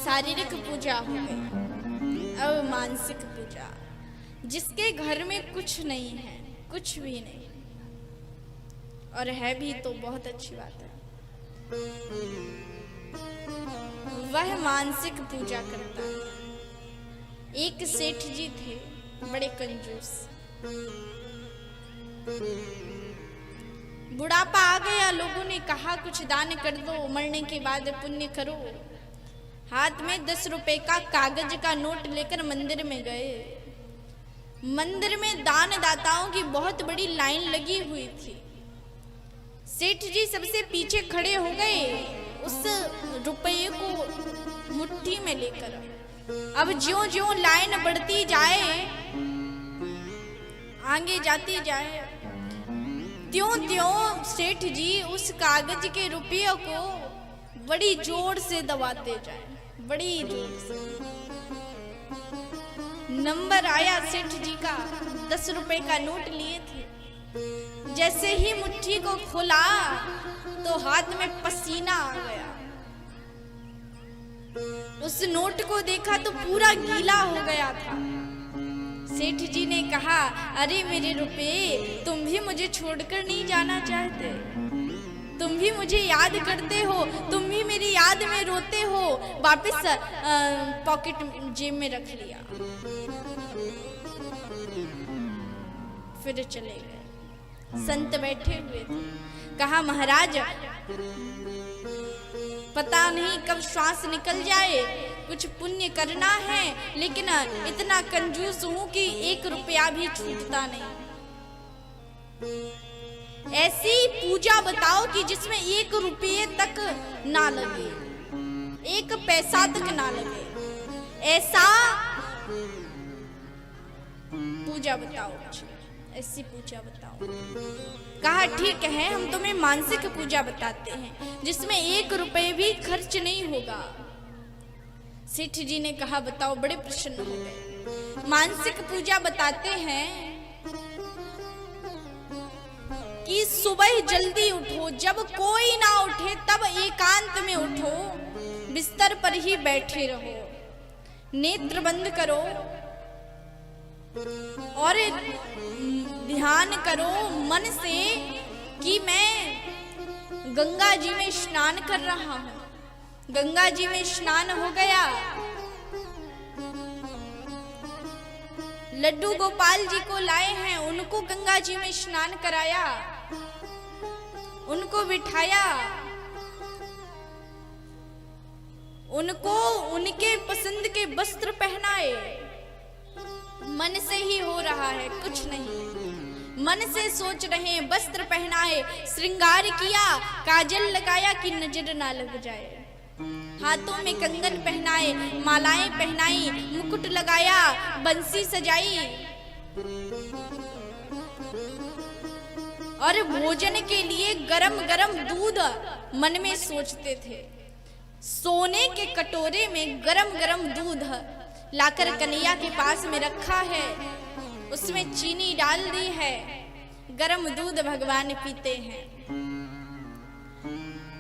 शारीरिक पूजा हो गई, अब मानसिक पूजा। जिसके घर में कुछ नहीं है, कुछ भी नहीं, और है भी तो बहुत अच्छी बात है, वह मानसिक पूजा करता है। एक सेठ जी थे, बड़े कंजूस। बुढ़ापा आ गया, लोगों ने कहा कुछ दान कर दो, मरने के बाद पुण्य करो। हाथ में 10 रुपए का कागज का नोट लेकर मंदिर में गए। मंदिर में दान दाताओं की बहुत बड़ी लाइन लगी हुई थी। सेठ जी सबसे पीछे खड़े हो गए, उस रुपये को मुट्ठी में लेकर। अब ज्यों-ज्यों लाइन बढ़ती जाए, आगे जाती जाए, त्यों-त्यों सेठ जी उस कागज के रुपयों को बड़ी जोर से दबाते जाए, बड़ी जोर से। नंबर आया सेठ जी का, 10 रुपए का नोट लिए थे। जैसे ही मुट्ठी को खोला तो हाथ में पसीना आ गया। उस नोट को देखा तो पूरा गीला हो गया था। सेठ जी ने कहा, अरे मेरे रुपए, तुम भी मुझे छोड़कर नहीं जाना चाहते? तुम भी मुझे याद करते हो, तुम भी मेरी याद में रोते हो। वापस पॉकेट जेब में रख लिया, फिर चले गए। संत बैठे हुए थे, कहा महाराज पता नहीं कब श्वास निकल जाए, कुछ पुण्य करना है, लेकिन इतना कंजूस हूं कि 1 रुपया भी छूटता नहीं। ऐसी पूजा बताओ कि जिसमें 1 रुपये तक ना लगे, 1 पैसा तक ना लगे। ऐसा पूजा बताओ, ऐसी पूजा बताओ। कहा ठीक है, हम तुम्हें मानसिक पूजा बताते हैं जिसमें 1 रुपये भी खर्च नहीं होगा। सेठ जी ने कहा बताओ, बड़े प्रसन्न हो गए। मानसिक पूजा बताते हैं कि सुबह जल्दी उठो, जब कोई ना उठे तब एकांत में उठो, बिस्तर पर ही बैठे रहो, नेत्र बंद करो और ध्यान करो मन से कि मैं गंगा जी में स्नान कर रहा हूं। गंगा जी में स्नान हो गया, लड्डू गोपाल जी को लाए हैं, उनको गंगा जी में स्नान कराया, उनको बिठाया, उनको उनके पसंद के वस्त्र पहनाए। मन से ही हो रहा है, कुछ नहीं। मन से सोच रहे हैं, वस्त्र पहनाए, श्रृंगार किया, काजल लगाया कि नजर ना लग जाए, हाथों में कंगन पहनाए, मालाएं पहनाई, मुकुट लगाया, बंसी सजाई, और भोजन के लिए गरम गरम दूध मन में सोचते थे। सोने के कटोरे में गरम गरम दूध लाकर कन्हैया के पास में रखा है, उसमें चीनी डाल दी है, गरम दूध भगवान पीते हैं।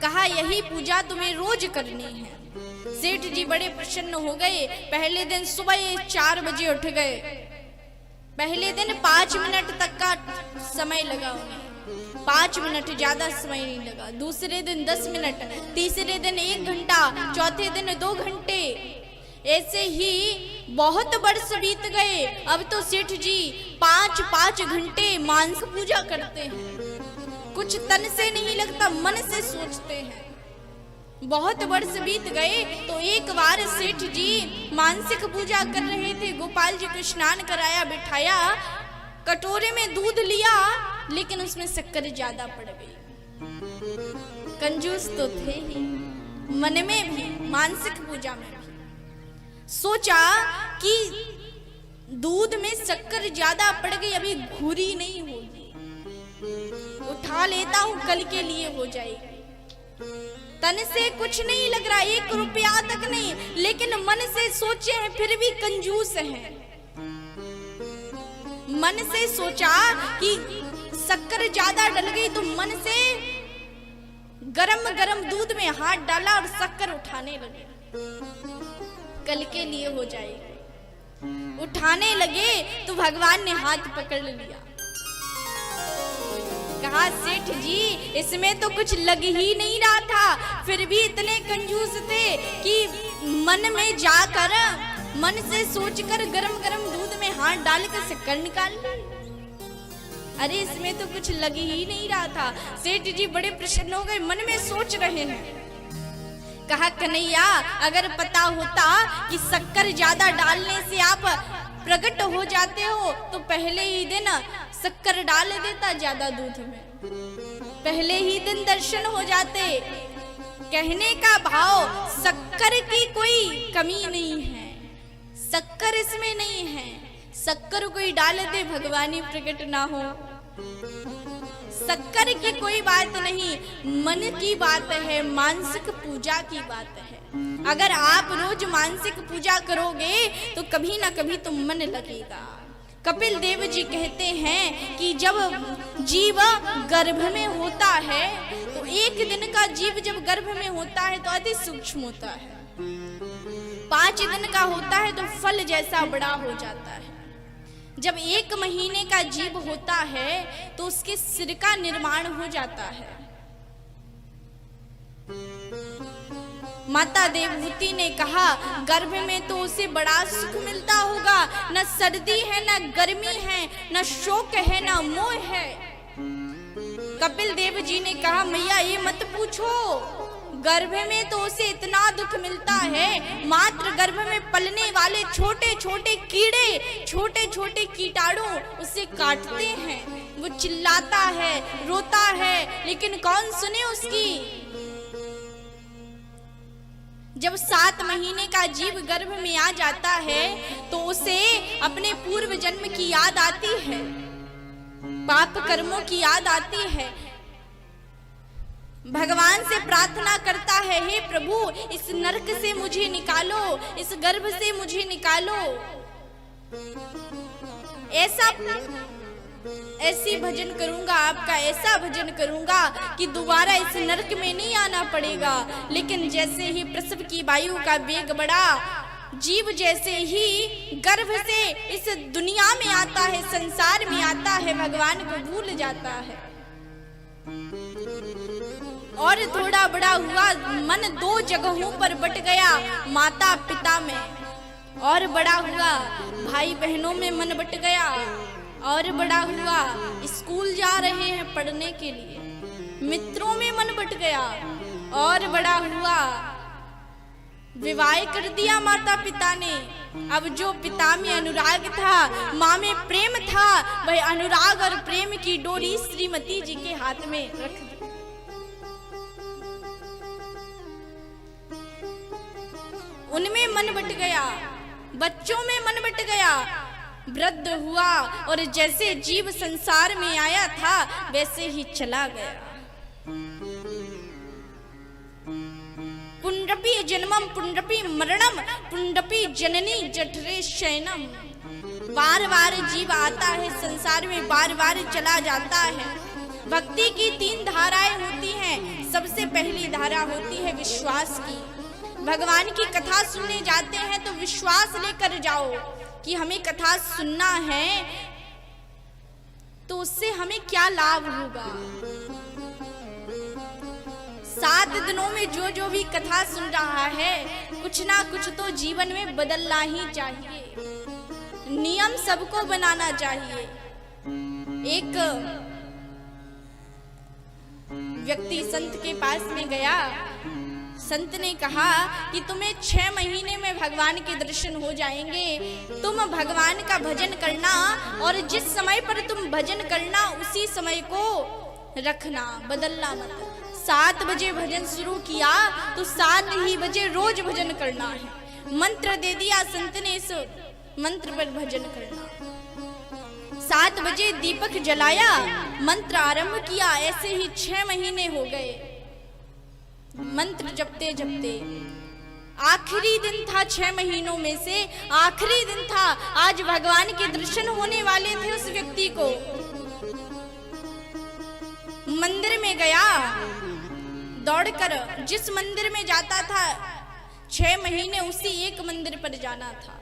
कहा यही पूजा तुम्हें रोज करनी है। सेठ जी बड़े प्रसन्न हो गए। पहले दिन सुबह 4 बजे उठ गए। पहले दिन 5 मिनट तक का समय लगा उन्हें, 5 मिनट, ज्यादा समय नहीं लगा। दूसरे दिन 10 मिनट, तीसरे दिन 1 घंटा, चौथे दिन 2 घंटे। ऐसे ही बहुत वर्ष बीत गए। अब तो सेठ जी 5-5 घंटे मानसिक पूजा करते हैं। कुछ तन से नहीं लगता, मन से सोचते हैं। बहुत वर्ष बीत गए तो एक बार सेठ जी मानसिक पूजा कर रहे थे। गोपाल जी को स्नान कराया, बिठाया, कटोरे में दूध लिया, लेकिन उसमें शक्कर ज्यादा पड़ गई। कंजूस तो थे ही, मन में भी, मानसिक पूजा में भी सोचा कि दूध में शक्कर ज्यादा पड़ गई, अभी घुरी नहीं होगी, उठा लेता हूं, कल के लिए हो जाएगी। तन से कुछ नहीं लग रहा, 1 रुपया तक नहीं, लेकिन मन से सोचे हैं, फिर भी कंजूस हैं। मन से सोचा कि शक्कर ज्यादा डल गई, तो मन से गरम गरम दूध में हाथ डाला और शक्कर उठाने लगे। कल के लिए हो जाएगी। उठाने लगे तो भगवान ने हाथ पकड़ लिया। कहा सेठ जी इसमें तो कुछ लग ही नहीं रहा था, फिर भी इतने कंजूस थे कि मन में जाकर मन से सोचकर गरम गरम दूध में हाथ डालकर शक्कर निकाल ली। अरे इसमें तो कुछ लग ही नहीं रहा था। सेठ जी बड़े प्रसन्न हो गए, मन में सोच रहे हैं। कहा कन्हैया अगर पता होता कि शक्कर ज्यादा डालने से आप प्रकट हो जाते हो तो पहले ही दिन शक्कर डाल देता ज्यादा दूध में, पहले ही दिन दर्शन हो जाते। कहने का भाव शक्कर की कोई कमी नहीं है, शक्कर इसमें नहीं है। शक्कर कोई डाल दे भगवानी प्रकट ना हो, शक्कर की कोई बात नहीं, मन की बात है, मानसिक पूजा की बात है। अगर आप रोज मानसिक पूजा करोगे तो कभी ना कभी तो मन लगेगा। कपिल देव जी कहते हैं कि जब जीव गर्भ में होता है तो एक दिन का जीव जब गर्भ में होता है तो अति सूक्ष्म होता है, 5 दिन का होता है तो फल जैसा बड़ा हो जाता है। जब 1 महीने का जीव होता है तो उसके सिर का निर्माण हो जाता है। माता देवहूति ने कहा गर्भ में तो उसे बड़ा सुख मिलता होगा, न सर्दी है न गर्मी है, न शोक है न मोह है। कपिल देव जी ने कहा मैया ये मत पूछो, गर्भ में तो उसे इतना दुख मिलता है, मात्र गर्भ में पलने वाले छोटे छोटे कीड़े, छोटे छोटे कीटाणु उसे काटते हैं, वो चिल्लाता है, रोता है, लेकिन कौन सुने उसकी। जब 7 महीने का जीव गर्भ में आ जाता है तो उसे अपने पूर्व जन्म की याद आती है, पाप कर्मों की याद आती है। भगवान से प्रार्थना करता है हे प्रभु इस नरक से मुझे निकालो, इस गर्भ से मुझे निकालो। ऐसी भजन करूंगा, आपका ऐसा भजन करूंगा कि दोबारा इस नरक में नहीं आना पड़ेगा। लेकिन जैसे ही प्रसव की वायु का वेग बढ़ा, जीव जैसे ही गर्भ से इस दुनिया में आता है, संसार में आता है, भगवान को भूल जाता है। और थोड़ा बड़ा हुआ, मन 2 जगहों पर बट गया, माता पिता में। और बड़ा हुआ, भाई बहनों में मन बट गया। और बड़ा हुआ, स्कूल जा रहे हैं पढ़ने के लिए, मित्रों में मन बट गया। और बड़ा हुआ, विवाह कर दिया माता पिता ने। अब जो पिता में अनुराग था, माँ में प्रेम था, वह अनुराग और प्रेम की डोरी श्रीमती जी के हाथ में रख दी। उनमें मन बट गया, बच्चों में मन बट गया। वृद्ध हुआ और जैसे जीव संसार में आया था वैसे ही चला गया। पुंडपी जन्मम पुंडपी मरणम पुंडपी जननी जठरे शयनम। बार बार जीव आता है संसार में, बार बार चला जाता है। भक्ति की 3 धाराएं होती हैं। सबसे पहली धारा होती है विश्वास की। भगवान की कथा सुनने जाते हैं तो विश्वास लेकर जाओ कि हमें कथा सुनना है तो उससे हमें क्या लाभ होगा। 7 दिनों में जो भी कथा सुन रहा है कुछ ना कुछ तो जीवन में बदलना ही चाहिए, नियम सबको बनाना चाहिए। एक व्यक्ति संत के पास में गया। संत ने कहा कि तुम्हें 6 महीने में भगवान के दर्शन हो जाएंगे, तुम भगवान का भजन करना और जिस समय पर तुम भजन करना उसी समय को रखना, बदलना मत। 7 बजे भजन शुरू किया तो 7 ही बजे रोज भजन करना है। मंत्र दे दिया संत ने, इस मंत्र पर भजन करना। 7 बजे दीपक जलाया, मंत्र आरंभ किया। ऐसे ही 6 महीने हो गए मंत्र जपते जपते। आखिरी दिन था 6 महीनों में से, आखिरी दिन था। आज भगवान के दर्शन होने वाले थे उस व्यक्ति को। मंदिर में गया, दौड़कर जिस मंदिर में जाता था 6 महीने उसी एक मंदिर पर जाना था।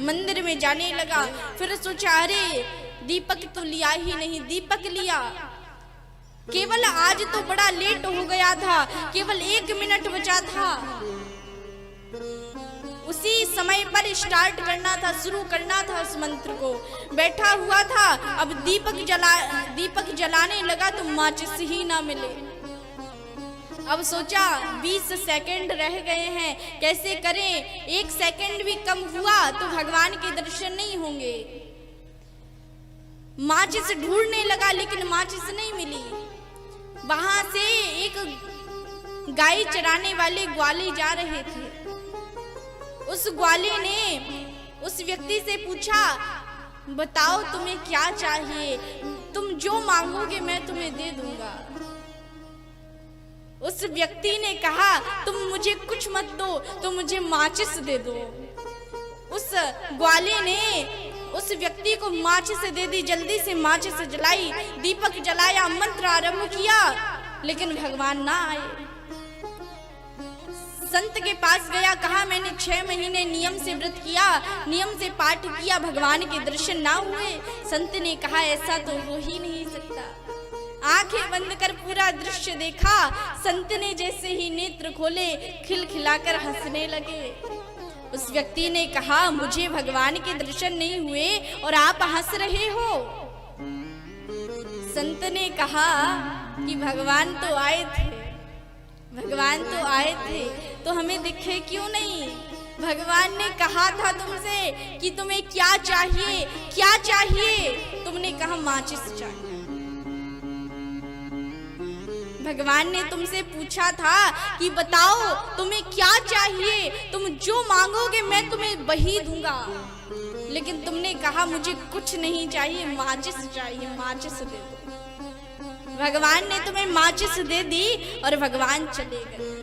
मंदिर में जाने लगा, फिर सोचा अरे दीपक तो लिया ही नहीं, दीपक लिया। केवल आज तो बड़ा लेट हो गया था, केवल 1 मिनट बचा था, उसी समय पर स्टार्ट करना था, शुरू करना था उस मंत्र को। बैठा हुआ था, अब दीपक जलाने लगा तो माचिस ही ना मिले। अब सोचा 20 सेकंड रह गए हैं, कैसे करें, 1 सेकंड भी कम हुआ तो भगवान के दर्शन नहीं होंगे। माचिस ढूंढने लगा लेकिन माचिस नहीं मिली। वहां से एक गाय चराने वाले ग्वाले जा रहे थे। उस ग्वाले ने उस व्यक्ति से पूछा, बताओ तुम्हें क्या चाहिए, तुम जो मांगोगे मैं तुम्हें दे दूंगा। उस व्यक्ति ने कहा, तुम मुझे कुछ मत दो, तुम मुझे माचिस दे दो। उस ग्वाले ने उस व्यक्ति को माचिस दे दी, जल्दी से माचिस जलाई, दीपक जलाया, मंत्र आरंभ किया, लेकिन भगवान ना आए। संत के पास गया, कहा मैंने 6 महीने नियम से व्रत किया, नियम से पाठ किया, भगवान के दर्शन ना हुए। संत ने कहा ऐसा तो हो ही नहीं सकता। आंखें बंद कर पूरा दृश्य देखा। संत ने जैसे ही नेत्र खोले, खिलखिलाकर हंसने लगे। उस व्यक्ति ने कहा, मुझे भगवान के दर्शन नहीं हुए और आप हंस रहे हो। संत ने कहा कि भगवान तो आए थे, भगवान तो आए थे, तो हमें दिखे क्यों नहीं। भगवान ने कहा था तुमसे कि तुम्हें क्या चाहिए, क्या चाहिए, तुमने कहा माचिस चाहिए। भगवान ने तुमसे पूछा था कि बताओ तुम्हें क्या चाहिए, तुम जो मांगोगे मैं तुम्हें वही दूंगा, लेकिन तुमने कहा मुझे कुछ नहीं चाहिए, माचिस चाहिए, माचिस दे दो। भगवान ने तुम्हें माचिस दे दी और भगवान चले गए।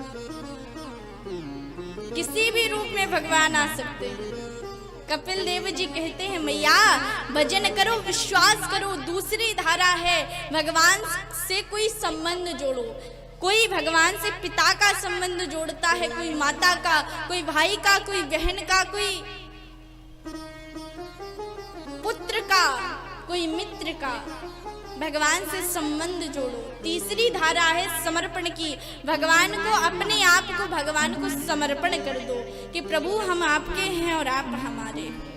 किसी भी रूप में भगवान आ सकते हैं। कपिल देव जी कहते हैं, मैया भजन करो, विश्वास करो, दूसरी धारा है, भगवान से कोई संबंध जोड़ो। कोई भगवान से पिता का संबंध जोड़ता है, कोई माता का, कोई भाई का, कोई बहन का, कोई पुत्र का, कोई मित्र का। भगवान से संबंध जोड़ो। तीसरी धारा है समर्पण की। भगवान को, अपने आप को भगवान को समर्पण कर दो कि प्रभु हम आपके हैं और आप हमारे हैं।